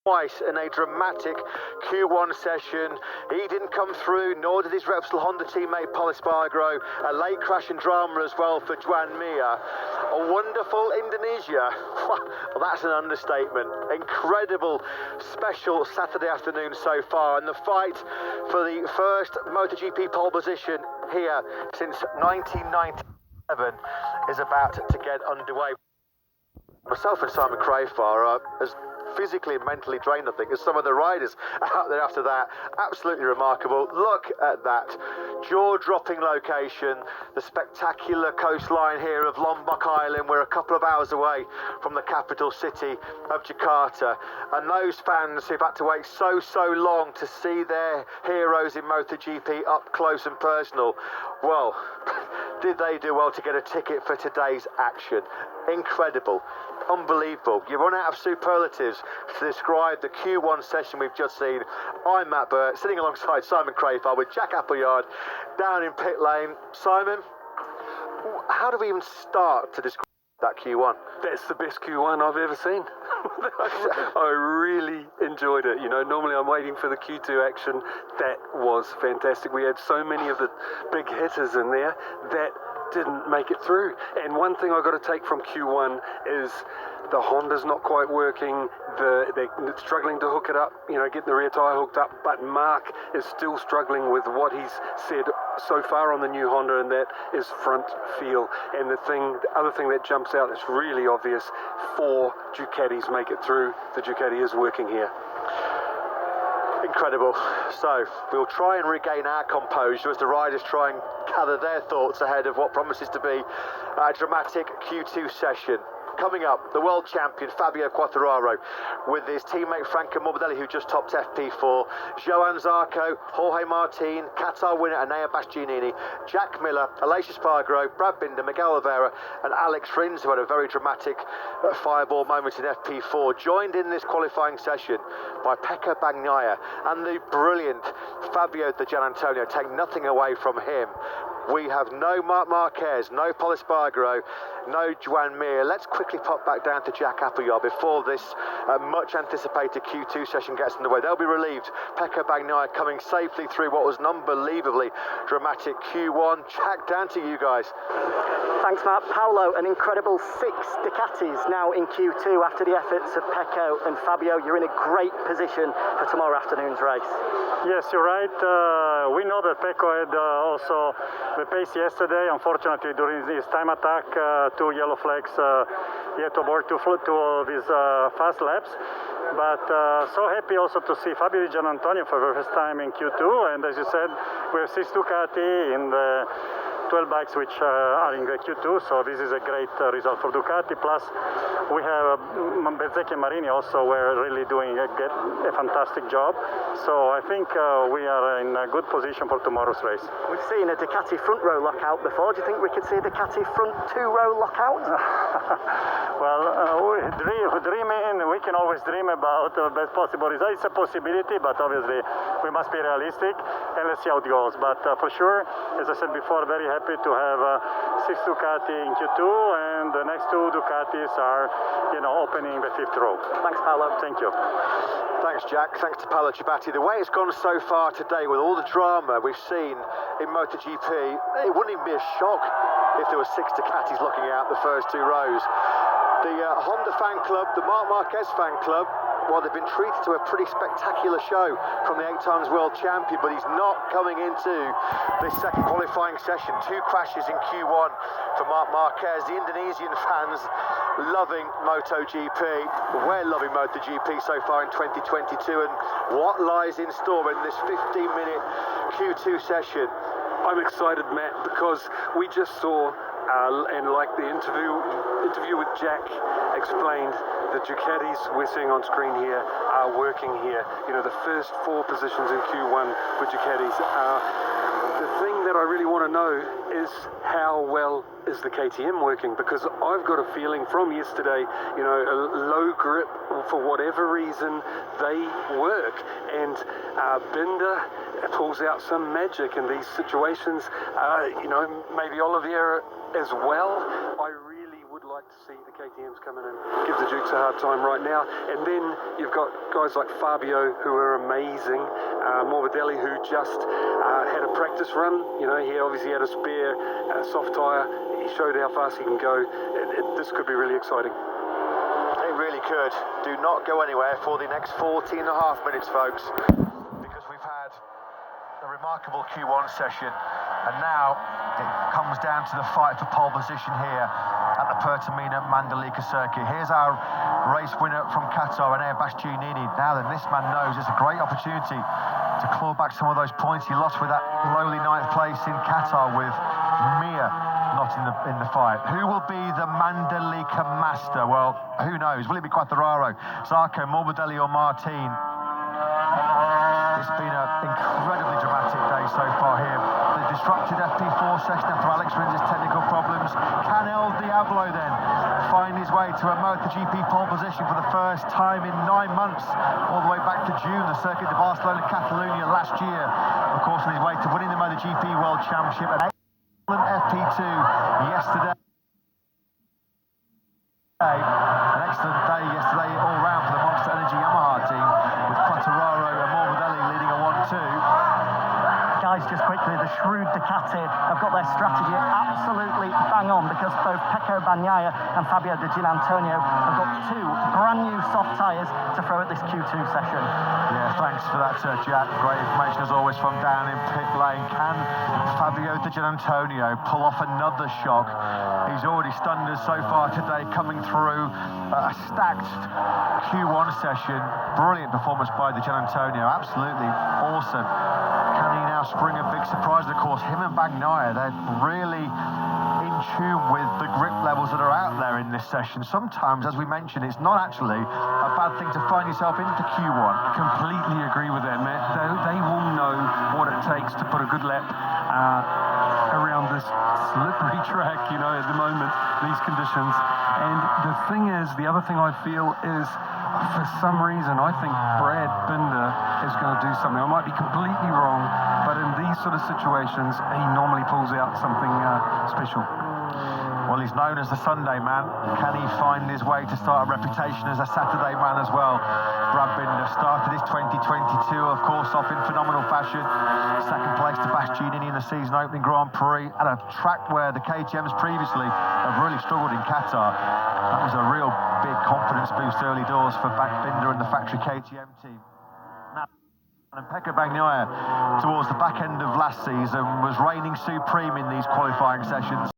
twice in a dramatic Q1 session. He didn't come through, nor did his Repsol Honda teammate Pol Espargaro. A late crash and drama as well for Juan Mir. A wonderful Indonesia. Well, that's an understatement. Incredible, special Saturday afternoon so far. And the fight for the first MotoGP pole position here since 1997 is about to get underway. Myself and Simon Crayfar are as physically and mentally drained, I think, as some of the riders out there after that. Absolutely remarkable. Look at that jaw-dropping location, the spectacular coastline here of Lombok Island. We're a couple of hours away from the capital city of Jakarta, and those fans who've had to wait so long to see their heroes in MotoGP up close and personal, well, did they do well to get a ticket for today's action? Incredible, unbelievable. You run out of superlatives to describe the Q1 session we've just seen. I'm Matt Burt, sitting alongside Simon Crayfar with Jack Appleyard down in pit lane. Simon, how do we even start to describe that Q1? That's the best Q1 I've ever seen. I really enjoyed it. You know, normally I'm waiting for the Q2 action. That was fantastic. We had so many of the big hitters in there that didn't make it through. And one thing I got to take from Q1 is the Honda's not quite working. They're struggling to hook it up, you know, getting the rear tyre hooked up. But Mark is still struggling with what he's said so far on the new Honda, and that is front feel. And the other thing that jumps out is really obvious: 4 Ducatis make it through. The Ducati is working here. Incredible. So we'll try and regain our composure as the riders try and gather their thoughts ahead of what promises to be a dramatic Q2 session. Coming up, the world champion Fabio Quartararo with his teammate Franco Morbidelli, who just topped FP4, Johann Zarco, Jorge Martin, Qatar winner Enea Bastianini, Jack Miller, Aleix Espargaro, Brad Binder, Miguel Oliveira and Alex Rins, who had a very dramatic fireball moment in FP4, joined in this qualifying session by Pecco Bagnaia, and the brilliant Fabio Di Giannantonio. Take nothing away from him. We have no Marc Marquez, no Pol Espargaro, no Juan Mir. Let's quickly pop back down to Jack Appleyard before this much anticipated Q2 session gets underway. They'll be relieved. Pecco Bagnaia coming safely through what was an unbelievably dramatic Q1. Jack, down to you guys. Thanks, Matt. Paolo, an incredible 6 Ducatis now in Q2 after the efforts of Pecco and Fabio. You're in a great position for tomorrow afternoon's race. Yes, you're right. We know that Pecco had also the pace yesterday. Unfortunately, during his time attack, 2 yellow flags, he had to abort 2 of his fast laps. But so happy also to see Fabio Di Giannantonio for the first time in Q2. And as you said, we have 6 Ducati in the 12 bikes which are in the Q2, so this is a great result for Ducati. Plus, we have Bezzecchi and Marini also were really doing a fantastic job. So I think we are in a good position for tomorrow's race. We've seen a Ducati front row lockout before. Do you think we could see a Ducati front 2 row lockout? Well, dreaming, we can always dream about the best possible result. It's a possibility, but obviously we must be realistic and let's see how it goes. But for sure, as I said before, very happy to have 6 Ducati in Q2, and the next 2 Ducatis are, you know, opening the 5th row. Thanks, Paolo. Thank you. Thanks, Jack. Thanks to Paolo Ciabatti. The way it's gone so far today, with all the drama we've seen in MotoGP, it wouldn't even be a shock if there were 6 Ducatis looking out the first 2 rows. The Honda fan club, the Marc Marquez fan club, well, they've been treated to a pretty spectacular show from the 8 times world champion, but he's not coming into this second qualifying session. 2 crashes in Q1 for Marc Marquez. The Indonesian fans loving MotoGP. We're loving MotoGP so far in 2022, and what lies in store in this 15-minute Q2 session? I'm excited, Matt, because we just saw, and like the interview with Jack explained, the Ducatis we're seeing on screen here are working here. You know, the first 4 positions in Q1 with Ducatis are. The thing that I really want to know is how well is the KTM working, because I've got a feeling from yesterday, you know, a low grip, for whatever reason, they work. And Binder pulls out some magic in these situations. You know, maybe Oliveira as well. I really would like to see the KTMs come in and give the Dukes a hard time right now. And then you've got guys like Fabio, who are amazing. Morbidelli, who just had a practice run. You know, he obviously had a spare soft tyre. He showed how fast he can go. This could be really exciting. It really could. Do not go anywhere for the next 14 and a half minutes, folks, because we've had a remarkable Q1 session, and now it comes down to the fight for pole position here at the Pertamina Mandalika circuit. Here's our race winner from Qatar, Enea Bastianini. Now then, this man knows it's a great opportunity to claw back some of those points he lost with that lowly 9th place in Qatar with Mia not in the fight. Who will be the Mandalika master? Well, who knows? Will it be Quartararo, Zarco, Morbidelli or Martin? It's been an incredibly dramatic day so far here. The disrupted FP4 session after Alex Rins' technical problems. Can El Diablo then find his way to a MotoGP pole position for the first time in 9 months, all the way back to June, the Circuit de Barcelona, Catalunya last year. Of course, on his way to winning the MotoGP World Championship. An excellent FP2 yesterday. An excellent day yesterday all round for the Monster Energy Yamaha team, with Quartararo and Morbidelli leading a 1-2. Guys, just quickly, the shrewd Ducati have got their strategy absolutely bang on, because both Pecco Bagnaia and Fabio Di Giannantonio have got 2 brand new soft tyres to throw at this Q2 session. Yeah, thanks for that, Jack. Great information as always from down in pit lane. Can Fabio Di Giannantonio pull off another shock? He's already stunned us so far today, coming through a stacked Q1 session. Brilliant performance by Di Giannantonio, absolutely awesome. Can he now spring a big surprise? And of course, him and Bagnaia, they're really in tune with the grip levels that are out there in this session. Sometimes, as we mentioned, it's not actually a bad thing to find yourself into Q1. Completely agree with that, Matt. They will know what it takes to put a good lap around this slippery track, you know, at the moment, these conditions. And the other thing I feel is, for some reason, I think Brad Binder is going to do something. I might be completely wrong, but in these sort of situations, he normally pulls out something special. Well, he's known as the Sunday man. Can he find his way to start a reputation as a Saturday man as well? Brad Binder started his 2022, of course, off in phenomenal fashion. Second place to Bastianini in the season opening Grand Prix at a track where the KTMs previously have really struggled in Qatar. That was a real big confidence boost early doors for Binder and the factory KTM team. And Pecco Bagnaia, towards the back end of last season, was reigning supreme in these qualifying sessions.